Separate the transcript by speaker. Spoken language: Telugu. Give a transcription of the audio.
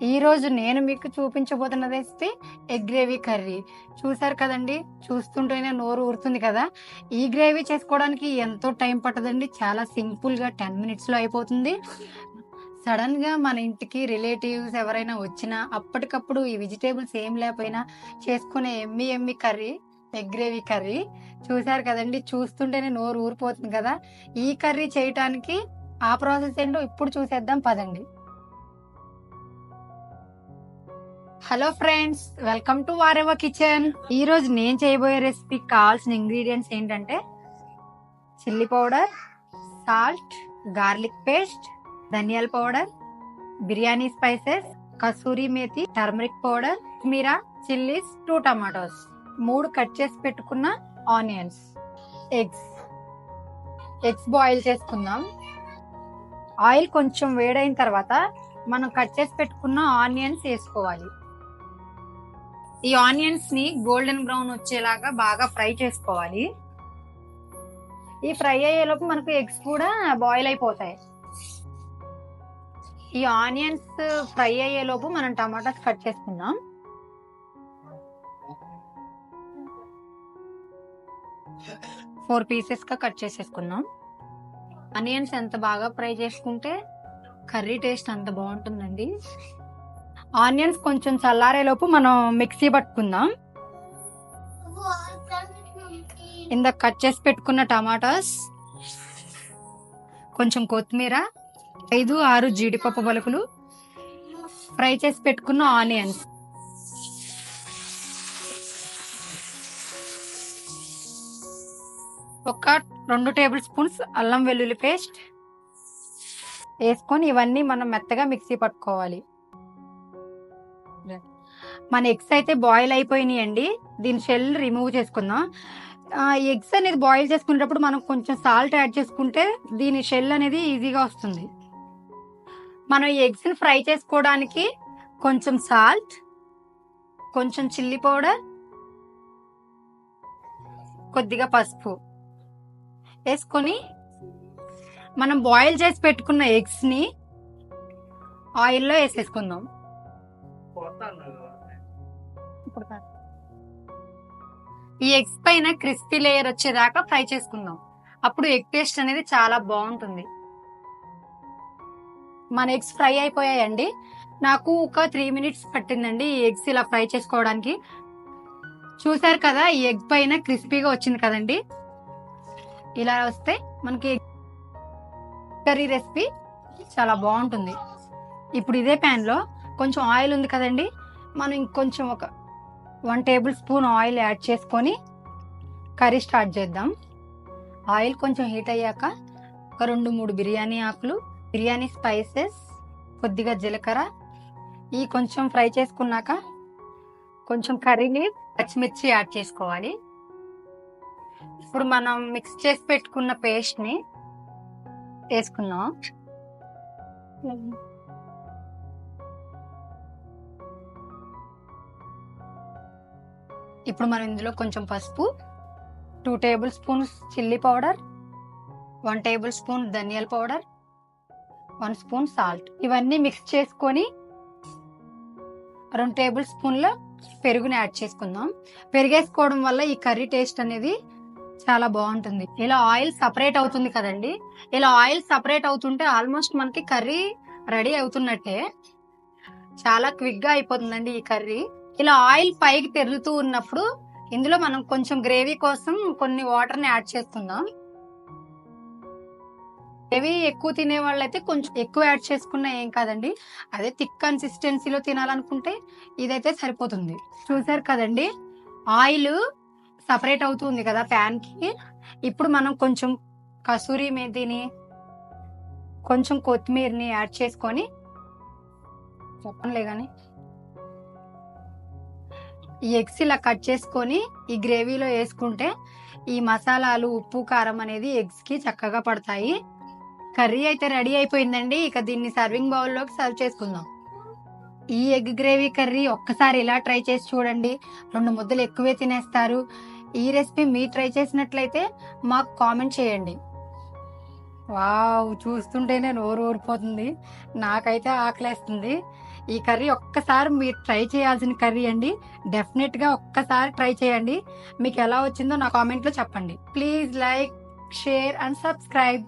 Speaker 1: ఈ రోజు నేను మీకు చూపించబోతున్న రెసిపీ ఎగ్ గ్రేవీ కర్రీ. చూసారు కదండి, చూస్తుంటేనే నోరు ఊరుతుంది కదా. ఈ గ్రేవీ చేసుకోవడానికి ఎంతో టైం పట్టదండి, చాలా సింపుల్ గా 10 మినిట్స్ లో అయిపోతుంది. సడన్ గా మన ఇంటికి రిలేటివ్స్ ఎవరైనా వచ్చినా అప్పటికప్పుడు ఈ వెజిటేబుల్స్ ఏం లేకపోయినా చేసుకునే ఎమ్మి ఎమ్మి కర్రీ ఎగ్ గ్రేవీ కర్రీ. చూసారు కదండి, చూస్తుంటేనే నోరు ఊరిపోతుంది కదా. ఈ కర్రీ చేయటానికి ఆ ప్రాసెస్ ఏంటో ఇప్పుడు చూసేద్దాం పదండి. హలో ఫ్రెండ్స్, వెల్కమ్ టు వారెవర్ కిచెన్. ఈ రోజు నేను చేయబోయే రెసిపీకి కావాల్సిన ఇంగ్రీడియంట్స్ ఏంటంటే chilli powder, salt, garlic paste, ధనియాల powder, biryani spices, kasuri methi, turmeric powder, కొత్తిమీర, చిల్లీస్, 2 టమాటోస్, 3 కట్ చేసి పెట్టుకున్న ఆనియన్స్, ఎగ్స్ బాయిల్ చేసుకుందాం. ఆయిల్ కొంచెం వేడైన తర్వాత మనం కట్ చేసి పెట్టుకున్న ఆనియన్స్ వేసుకోవాలి. ఈ ఆనియన్స్ ని గోల్డెన్ బ్రౌన్ వచ్చేలాగా బాగా ఫ్రై చేసుకోవాలి. ఈ ఫ్రై అయ్యేలోపు మనకు ఎగ్స్ కూడా బాయిల్ అయిపోతాయి. ఈ ఆనియన్స్ ఫ్రై అయ్యేలోపు మనం టమాటాస్ కట్ చేసుకుందాం. ఫోర్ పీసెస్ గా కట్ చేసేసుకుందాం. ఆనియన్స్ ఎంత బాగా ఫ్రై చేసుకుంటే కర్రీ టేస్ట్ అంత బాగుంటుందండి. ఆనియన్స్ కొంచెం చల్లారేలోపు మనం మిక్సీ పట్టుకుందాం. ఇందాక కట్ చేసి పెట్టుకున్న టమాటాస్, కొంచెం కొత్తిమీర, 5-6 జీడిపప్పు పలుకులు, ఫ్రై చేసి పెట్టుకున్న ఆనియన్స్, ఒక 2 టేబుల్ స్పూన్స్ అల్లం వెల్లుల్లి పేస్ట్ వేసుకొని ఇవన్నీ మనం మెత్తగా మిక్సీ పట్టుకోవాలి. మన ఎగ్స్ అయితే బాయిల్ అయిపోయినాయండి. దీని షెల్ రిమూవ్ చేసుకుందాం. ఎగ్స్ అనేది బాయిల్ చేసుకునేటప్పుడు మనం కొంచెం సాల్ట్ యాడ్ చేసుకుంటే దీని షెల్ అనేది ఈజీగా వస్తుంది. మనం ఈ ఎగ్స్ ని ఫ్రై చేసుకోవడానికి కొంచెం సాల్ట్, కొంచెం చిల్లీ పౌడర్, కొద్దిగా పసుపు వేసుకొని మనం బాయిల్ చేసి పెట్టుకున్న ఎగ్స్ ని ఆయిల్లో వేసేసుకుందాం. ఈ ఎగ్స్ పైన క్రిస్పీ లేయర్ వచ్చేదాకా ఫ్రై చేసుకుందాం. అప్పుడు ఎగ్ టేస్ట్ అనేది చాలా బాగుంటుంది. మన ఎగ్స్ ఫ్రై అయిపోయాయండి. నాకు ఒక 3 మినిట్స్ పట్టిందండి ఈ ఎగ్స్ ఇలా ఫ్రై చేసుకోవడానికి. చూసారు కదా, ఈ ఎగ్ పైన క్రిస్పీగా వచ్చింది కదండి. ఇలా వస్తే మనకి కర్రీ రెసిపీ చాలా బాగుంటుంది. ఇప్పుడు ఇదే ప్యాన్ లో కొంచెం ఆయిల్ ఉంది కదండి, మనం ఇంకొంచెం ఒక 1 టేబుల్ స్పూన్ ఆయిల్ యాడ్ చేసుకొని కర్రీ స్టార్ట్ చేద్దాం. ఆయిల్ కొంచెం హీట్ అయ్యాక ఒక 2-3 బిర్యానీ ఆకులు, బిర్యానీ స్పైసెస్, కొద్దిగా జీలకర్ర, ఈ కొంచెం ఫ్రై చేసుకున్నాక కొంచెం కర్రీని పచ్చిమిర్చి యాడ్ చేసుకోవాలి. ఇప్పుడు మనం మిక్స్ చేసి పెట్టుకున్న పేస్ట్ ని వేసుకుందాం. ఇప్పుడు మనం ఇందులో కొంచెం పసుపు, 2 table spoons chilli powder, 1 table spoon ధనియాల పౌడర్, 1 స్పూన్ సాల్ట్, ఇవన్నీ మిక్స్ చేసుకొని 2 టేబుల్ స్పూన్ల పెరుగుని యాడ్ చేసుకుందాం. పెరిగేసుకోవడం వల్ల ఈ కర్రీ టేస్ట్ అనేది చాలా బాగుంటుంది. ఇలా ఆయిల్ సపరేట్ అవుతుంది కదండి. ఇలా ఆయిల్ సపరేట్ అవుతుంటే ఆల్మోస్ట్ మనకి కర్రీ రెడీ అవుతున్నట్టే. చాలా క్విక్ గా అయిపోతుందండి ఈ కర్రీ. ఇలా ఆయిల్ పైకి తెరులుతూ ఉన్నప్పుడు ఇందులో మనం కొంచెం గ్రేవీ కోసం కొన్ని వాటర్ ని యాడ్ చేసుకుందాం. గ్రేవీ ఎక్కువ తినే వాళ్ళైతే కొంచెం ఎక్కువ యాడ్ చేసుకున్నా ఏం కాదండి. అదే థిక్ కన్సిస్టెన్సీలో తినాలనుకుంటే ఇదైతే సరిపోతుంది. చూసారు కదండి, ఆయిల్ సపరేట్ అవుతుంది కదా ప్యాన్ కి. ఇప్పుడు మనం కొంచెం కసూరి మేతిని, కొంచెం కొత్తిమీరని యాడ్ చేసుకొని చెప్పనులే గాని ఈ ఎగ్స్ ఇలా కట్ చేసుకొని ఈ గ్రేవీలో వేసుకుంటే ఈ మసాలాలు, ఉప్పు, కారం అనేది ఎగ్స్ కి చక్కగా పడతాయి. కర్రీ అయితే రెడీ అయిపోయిందండి. ఇక దీన్ని సర్వింగ్ బౌల్ లోకి సర్వ్ చేసుకుందాం. ఈ ఎగ్ గ్రేవీ కర్రీ ఒక్కసారి ఇలా ట్రై చేసి చూడండి, 2 ముద్దలు ఎక్కువే తినేస్తారు. ఈ రెసిపీ మీరు ట్రై చేసినట్లయితే మాకు కామెంట్ చేయండి. వావ్, చూస్తుంటేనే నోరు ఊరిపోతుంది. నాకైతే ఆకలేస్తుంది. ఈ కర్రీ ఒక్కసారి మీరు ట్రై చేయాల్సిన కర్రీ అండి. డెఫినెట్గా ఒక్కసారి ట్రై చేయండి. మీకు ఎలా వచ్చిందో నా కామెంట్లో చెప్పండి. Please like, share and subscribe.